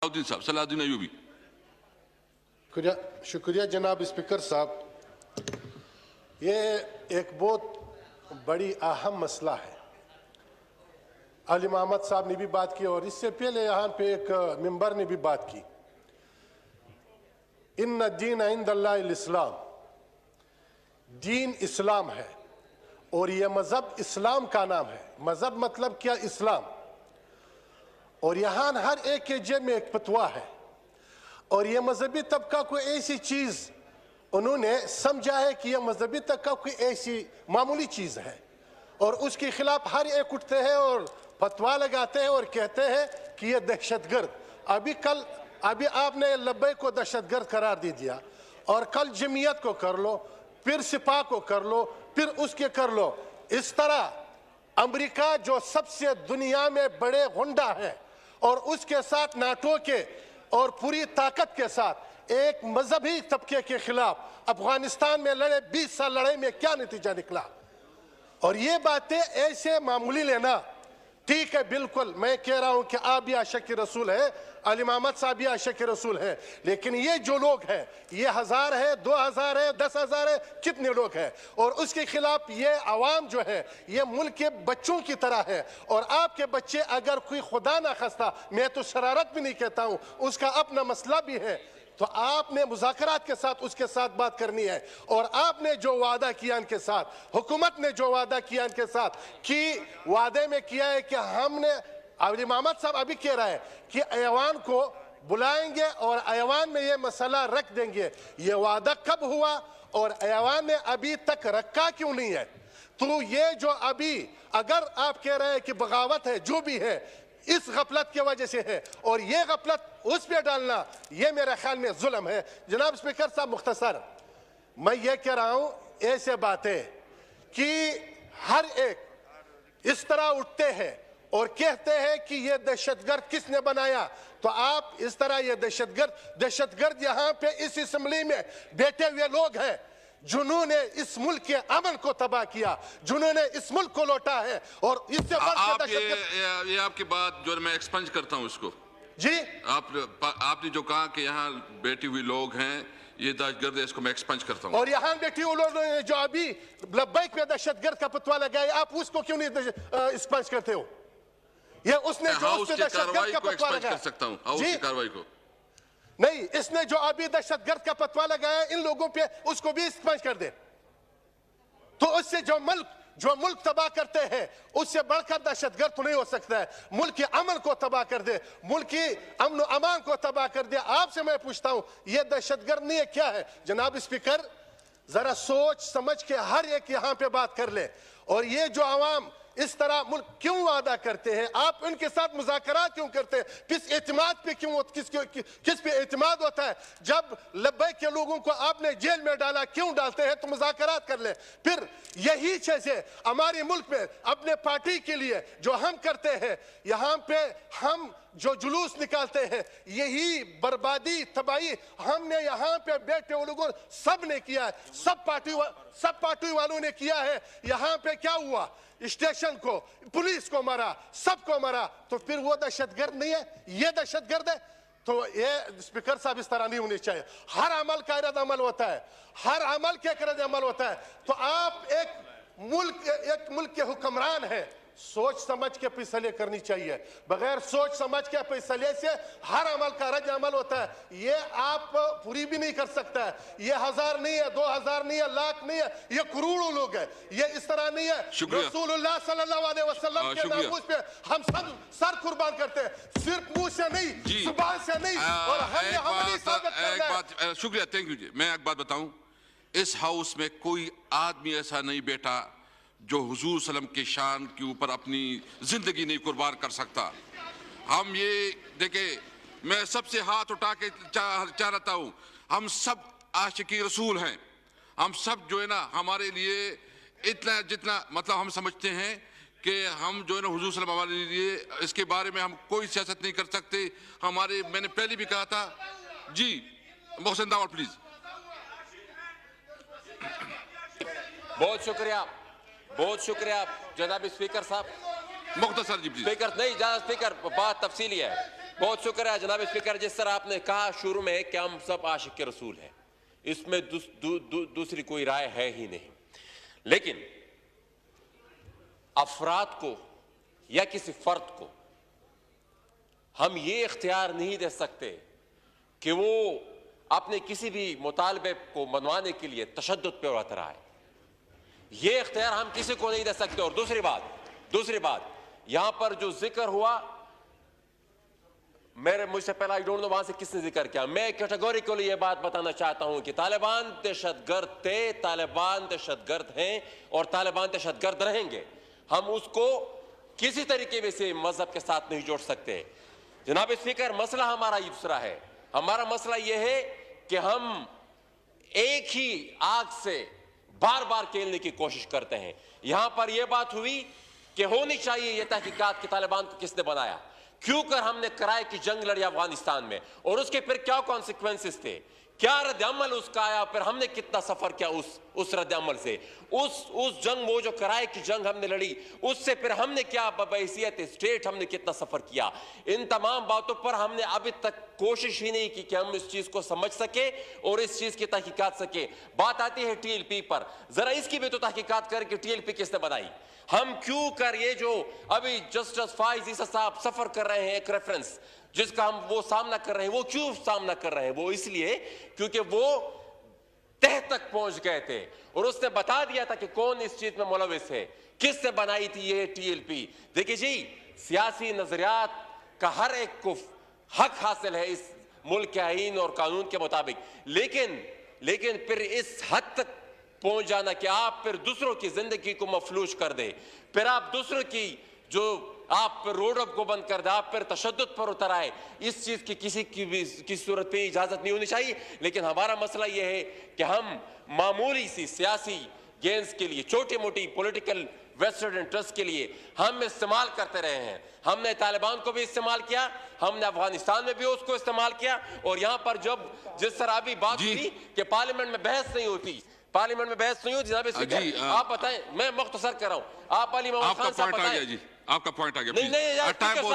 सलाहुद्दीन अयूबी। शुक्रिया जनाब स्पीकर साहब। ये एक बहुत बड़ी अहम मसला है। आलिम अहमद साहब ने भी बात की और इससे पहले यहाँ पे एक मेंबर ने भी बात की। इन्ना दीन इंदल्लाहिल इस्लाम, दीन इस्लाम है और ये मजहब इस्लाम का नाम है। मजहब मतलब क्या? इस्लाम। और यहाँ हर एक के जेब में एक फतवा है और ये मजहबी तबका कोई ऐसी चीज उन्होंने समझा है कि यह मजहबी तबका कोई ऐसी मामूली चीज है और उसके खिलाफ हर एक उठते हैं और फतवा लगाते हैं और कहते हैं कि यह दहशतगर्द। अभी आपने लब्बैक को दहशतगर्द करार दे दिया और कल जमीयत को कर लो, फिर सिपा को कर लो, फिर उसके कर लो। इस तरह अमेरिका जो सबसे दुनिया में बड़े गुंडा है और उसके साथ नाटो के और पूरी ताकत के साथ एक मजहबी तबके के खिलाफ अफगानिस्तान में लड़े, 20 साल लड़ाई में क्या नतीजा निकला। और ये बातें ऐसे मामूली लेना ठीक है, बिल्कुल मैं कह रहा हूं कि आप भी आशिक रसूल है, आलिम अहमद साहब भी आशिक रसूल है, लेकिन ये जो लोग हैं, ये 1000 है, 2000 है, 10,000 है, कितने लोग हैं और उसके खिलाफ ये आवाम जो है ये मुल्क के बच्चों की तरह है। और आपके बच्चे अगर कोई खुदा ना खास्ता, मैं तो शरारत भी नहीं कहता हूं, उसका अपना मसला भी है, तो आपने मुज़ाकरात के साथ उसके साथ बात करनी है। और आपने जो वादा किया इनके साथ, हुकूमत ने जो वादा किया इनके साथ कि वादे में किया है कि हमने, आलिम अहमद साहब अभी कह रहा है कि ऐवान को बुलाएंगे और ऐवान में ये मसला रख देंगे। ये वादा कब हुआ और ऐवान ने अभी तक रखा क्यों नहीं है? तो ये जो अभी अगर आप कह रहे हैं कि बगावत है, जो भी है इस गफलत की वजह से है और ये गफलत उस पे डालना ये मेरे ख्याल में जुल्म है। जनाब स्पीकर साहब, मुख्तसर मैं ये कह रहा हूं, ऐसे बातें कि हर एक इस तरह उठते हैं और कहते हैं कि ये दहशतगर्द किसने बनाया, तो आप इस तरह ये दहशतगर्द यहाँ पे इस असेंबली में बैठे हुए लोग हैं जिन्होंने इस मुल्क के अमन को तबाह किया, जिन्होंने इस मुल्क को लौटा है। और इससे ये आपकी बात जो मैं एक्सपंज करता हूं इसको जी, आपने जो कहा कि यहाँ बैठे हुए लोग हैं ये दहशतगर्द है, इसको मैं एक्सपंज करता हूं। और यहाँ बैठे हुए लोग जो अभी लब्बैक में दहशतगर्द का फतवा लगाया, आप उसको क्यों नहीं एक्सपंज करते हो? ये उसने जो उस पे दहशतगर्द का फतवा लगाया, कर सकता हूं हाउस की कार्रवाई को नहीं, इसने जो अभी दहशतगर्द का फतवा लगाया इन लोगों पे, उसको भी एक्सपंज कर दे। तो उससे जो मुल्क तबाह करते हैं उससे बढ़कर दहशतगर्द तो नहीं हो सकता है। मुल्क के अमन को तबाह कर दे, मुल्क की अमन अमान को तबाह कर दे। आपसे मैं पूछता हूं, ये दहशतगर्द नहीं है, क्या है? जनाब स्पीकर, जरा सोच समझ के हर एक यहां पे बात कर ले। और ये जो आवाम इस तरह मुल्क क्यों वादा करते हैं, आप उनके साथ मुज़ाकरात क्यों करते हैं? किस एतमाद पे क्यों, किस पे एतमाद होता है? जब लब्बैक के लोगों को आपने जेल में डाला, क्यों डालते हैं? तो मुज़ाकरात कर ले। फिर यही चीजें हमारे मुल्क में अपने पार्टी के लिए जो हम करते हैं, यहाँ पे हम जो जुलूस निकालते हैं, यही बर्बादी तबाही हमने यहाँ पे बैठे हुए लोगों सब ने किया है, सब पार्टी वालों ने किया है। यहाँ पे क्या हुआ? स्टेशन को, पुलिस को मारा, सबको मारा, तो फिर वो दहशतगर्द नहीं है? ये दहशतगर्द है? तो ये स्पीकर साहब इस तरह नहीं होनी चाहिए। हर अमल का रद्द अमल होता है, हर अमल के रद्द अमल होता है। तो आप एक मुल्क के हुक्मरान हैं, सोच समझ के फैसले करनी चाहिए। बगैर सोच समझ के फैसले से हर अमल का रद्द अमल होता है। ये आप पूरी भी नहीं कर सकता है। ये 1000 नहीं है, 2000 नहीं है, लाख नहीं है, ये करोड़ों लोग हैं। ये इस तरह नहीं है। रसूलुल्लाह सल्लल्लाहु अलैहि वसल्लम के नामूस पे हम सब सर कुर्बान करते हैं, सिर्फ मुंह से नहीं, जुबान से नहीं। और शुक्रिया, थैंक यू जी। मैं एक बात बताऊं, इस हाउस में कोई आदमी ऐसा नहीं बैठा जो हुजूर सल्लम के शान के ऊपर अपनी जिंदगी नहीं कुर्बान कर सकता। हम ये देखे, मैं सबसे हाथ उठा के चाहता हूं, हम सब आशिकी रसूल हैं। हम सब जो है ना, हमारे लिए इतना जितना मतलब हम समझते हैं कि हम जो है ना हुजूर सल्लम हमारे लिए, इसके बारे में हम कोई सियासत नहीं कर सकते। हमारे, मैंने पहले भी कहा था जी। मोहसिन दावड़ प्लीज। बहुत शुक्रिया जनाब स्पीकर साहब। मुख्तसर जी प्लीज। स्पीकर नहीं, ज्यादा स्पीकर, बात तफसीली है। बहुत शुक्रिया जनाब स्पीकर। जिस तरह आपने कहा शुरू में कि हम सब आशिक रसूल हैं, इसमें दूसरी कोई राय है ही नहीं। लेकिन अफराद को या किसी फर्द को हम ये इख्तियार नहीं दे सकते कि वो अपने किसी भी मुतालबे को मनवाने के लिए तशद्दुद पे उतर आए। ये इख्तियार हम किसी को नहीं दे सकते। और दूसरी बात यहां पर जो जिक्र हुआ, मुझसे पहले आई डोंट नो वहां से किसने जिक्र किया, मैं कैटेगोरिकली ये बात बताना चाहता हूं कि तालिबान दहशतगर्द थे, तालिबान दहशतगर्द हैं और तालिबान दहशतगर्द रहेंगे। हम उसको किसी तरीके में से मजहब के साथ नहीं जोड़ सकते। जनाब स्पीकर, मसला हमारा ये दूसरा है। हमारा मसला यह है कि हम एक ही आग से बार बार खेलने की कोशिश करते हैं। यहां पर यह बात हुई कि होनी चाहिए यह तहकीकात कि तालिबान को किसने बनाया, क्यों कर हमने किराए की जंग लड़ी अफगानिस्तान में, और उसके फिर क्या कॉन्सिक्वेंसेस थे, क्या रद्द अमल उसका आया, फिर हमने कितना सफर किया उस रद्द अमल से, उस जंग, वो जो किराए की जंग हमने लड़ी, उससे फिर हमने क्या बहैसियत स्टेट हमने कितना सफर किया। इन तमाम बातों पर हमने अभी तक कोशिश ही नहीं की कि हम इस चीज को समझ सके और इस चीज की तहकीकात सके। बात आती है टीएलपी पर, जरा इसकी भी तो तहकीकात कर कि टीएलपी किसने बनाई। हम क्यों कर ये जो अभी जस्टिस फाइज ईसा साहब सफर कर रहे हैं, एक रेफरेंस जिसका हम वो सामना कर रहे हैं, वो क्यों सामना कर रहे हैं? वो इसलिए क्योंकि वो तह तक पहुंच गए थे और उसने बता दिया था कि कौन इस चीज में मुलविस है, किसने बनाई थी ये टीएलपी। देखिए जी, सियासी नजरियात का हर एक को हक हासिल है इस मुल्क के आईन और कानून के मुताबिक, लेकिन फिर इस हद तक पहुंच जाना कि आप फिर दूसरों की जिंदगी को मफलूज कर दे, फिर आप दूसरों की जो आप फिर रोड को बंद कर दे, आप फिर तशद्दुद पर उतर आए, इस चीज की किसी की भी किसी सूरत पे इजाजत नहीं होनी चाहिए। लेकिन हमारा मसला यह है कि हम मामूली सी सियासी गेंस के लिए, छोटी मोटी पॉलिटिकल वेस्टेड इंटरेस्ट के लिए हम इस्तेमाल करते रहे हैं। हमने तालिबान को भी इस्तेमाल किया, हमने अफगानिस्तान में भी उसको इस्तेमाल किया, और यहां पर जब जिस तरह अभी बात हुई कि पार्लियामेंट में बहस नहीं होती, जनाब स्पीकर आप बताएं, मैं मुख्तसर कर रहा हूं, आप अली मोहम्मद खान साहब बताएं। आपका पॉइंट आ गया। नहीं यार,